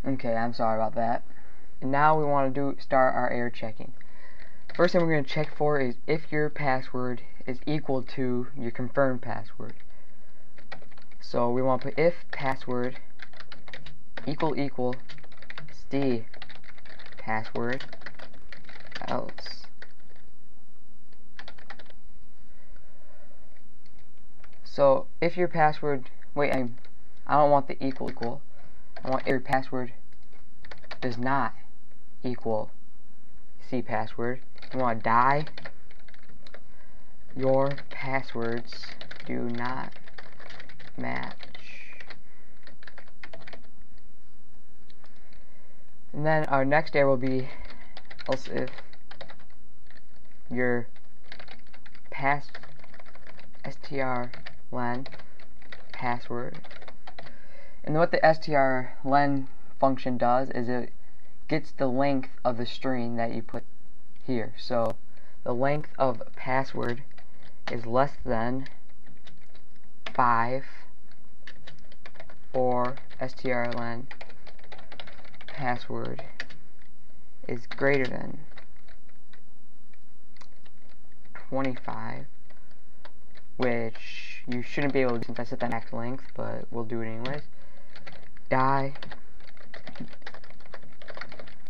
Okay, I'm sorry about that. And now we want to start our error checking. First thing we're going to check for is if your password is equal to your confirmed password. So we want to put if password equal the password else. So if your password, wait, I don't want the equal. I want your password does not equal C password. You want to die. Your passwords do not match. And then our next error will be else if your strlen password. And what the strlen function does is it gets the length of the string that you put here. So the length of password is less than 5 or strlen password is greater than 25, which you shouldn't be able to since I set that max length, but we'll do it anyways. Die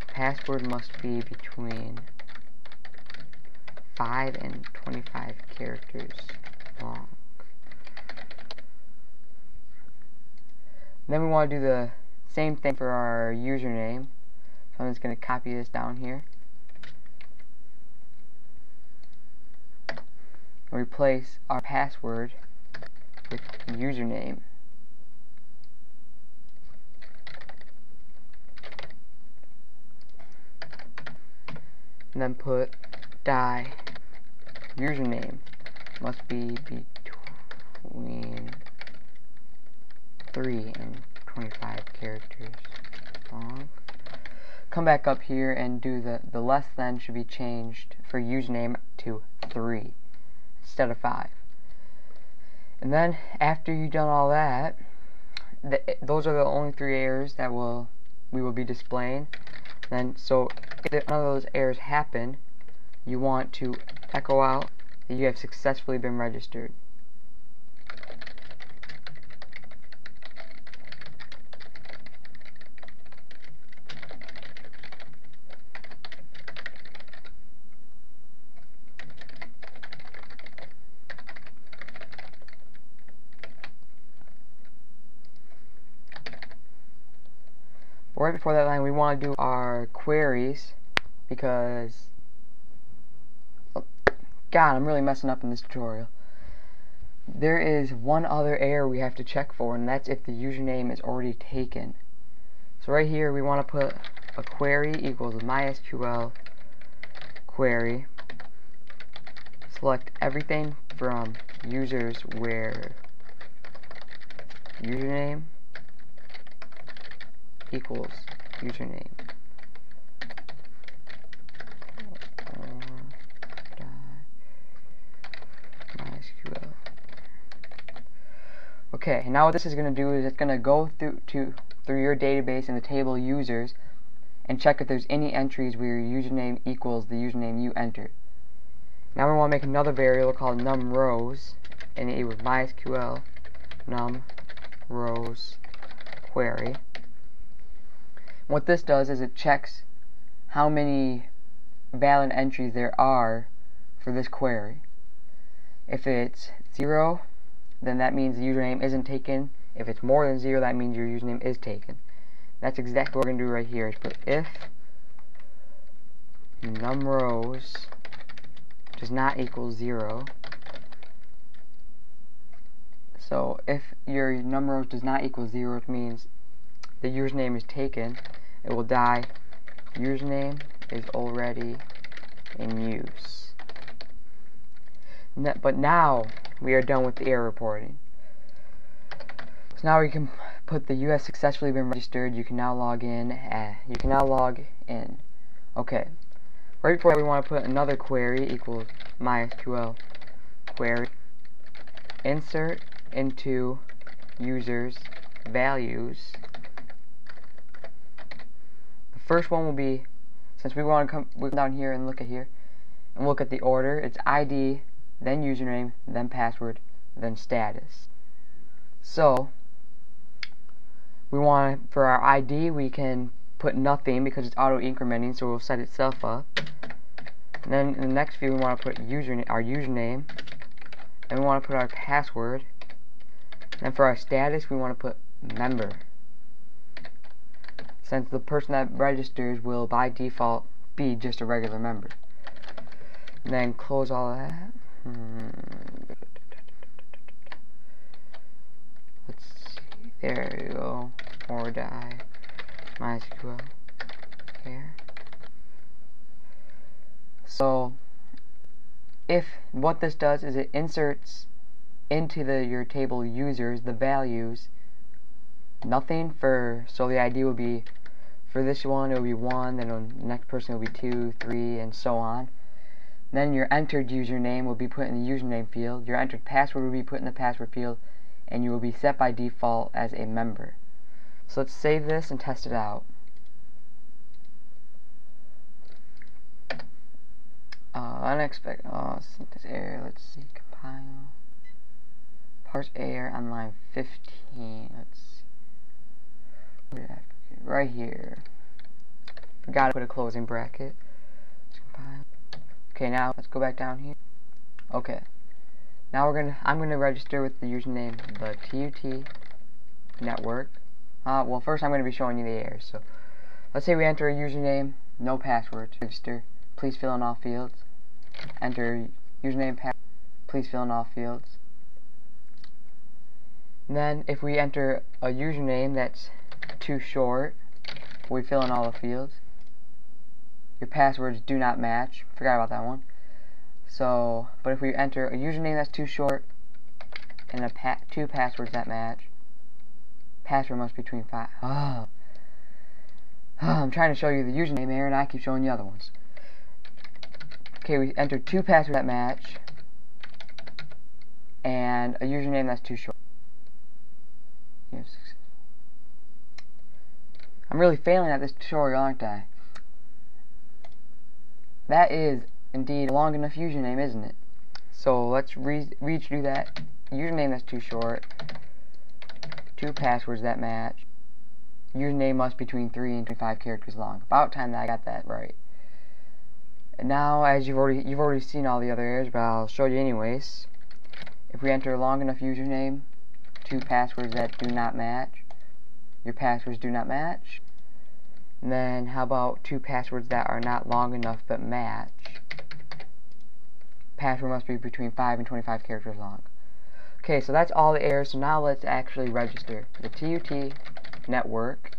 password must be between 5 and 25 characters long. Then we want to do the same thing for our username. So I'm just going to copy this down here. And replace our password with username. And then put die username must be between 3 and 25 characters long. Come back up here and do the less than should be changed for username to 3 instead of 5. And then after you've done all that, those are the only 3 errors that we will be displaying. Then so if none of those errors happen, you want to echo out that you have successfully been registered. Right before that line, we want to do our queries because, God, I'm really messing up in this tutorial. There is one other error we have to check for, and that's if the username is already taken. So right here, we want to put a query equals MySQL query. Select everything from users where username equals username. MySQL. Okay, now what this is going to do is it's going to go through your database in the table users and check if there's any entries where your username equals the username you entered. Now we want to make another variable called numRows, and it equals MySQL numRows query. What this does is it checks how many valid entries there are for this query. If it's 0, then that means the username isn't taken. If it's more than 0, that means your username is taken. That's exactly what we're going to do right here. Is put if numRows does not equal 0. So if your numRows does not equal 0, it means the username is taken. It will die username is already in use. But now we are done with the error reporting. So now we can put the you have successfully been registered. You can now log in. Okay. Right before that, we want to put another query equals MySQL query. Insert into users values first one will be, since we want to come down here and look at here, and look at the order, it's ID, then username, then password, then status. So, we want, for our ID, we can put nothing because it's auto-incrementing, so it will set itself up. And then in the next field, we want to put our username, and we want to put our password. And for our status, we want to put member, since the person that registers will by default be just a regular member. And then close all that. Let's see. There you go. Or die. MySQL. Here. So, if what this does is it inserts into your table users the values, nothing for, so the ID will be, for this one it will be 1, then the next person will be 2, 3, and so on. Then your entered username will be put in the username field, your entered password will be put in the password field, and you will be set by default as a member. So let's save this and test it out. Unexpected, syntax error, let's see, compile. Parse error on line 15, let's see. Right here. Forgot to put a closing bracket. Okay, now let's go back down here. Okay. Now I'm gonna register with the username the TUT network. Well, first I'm gonna be showing you the errors. So let's say we enter a username, no password. Register. Please fill in all fields. Enter username, password. Please fill in all fields. And then if we enter a username that's too short, we fill in all the fields. Your passwords do not match. Forgot about that one. So, but if we enter a username that's too short and two passwords that match, password must be between 5. I'm trying to show you the username here and I keep showing you other ones. Okay, we enter 2 passwords that match and a username that's too short. I'm really failing at this tutorial, aren't I? That is indeed a long enough username, isn't it? So let's redo that. Username that's too short. 2 passwords that match. Username must be between 3 and 25 characters long. About time that I got that right. And now, as you've already seen all the other errors, but I'll show you anyways. If we enter a long enough username, 2 passwords that do not match. Your passwords do not match. And then how about 2 passwords that are not long enough but match? Password must be between 5 and 25 characters long. Okay, so that's all the errors. So now let's actually register. The TUT network,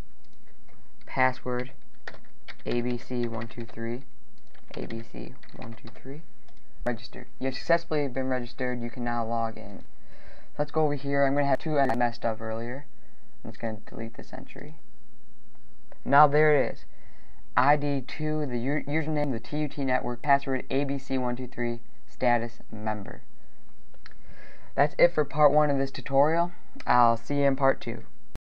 password ABC123, ABC123, registered. You have successfully been registered. You can now log in. Let's go over here. I'm going to have 2 I messed up earlier. I'm just going to delete this entry. Now there it is. ID2, the username, the TUT network, password ABC123, status member. That's it for part 1 of this tutorial. I'll see you in part 2.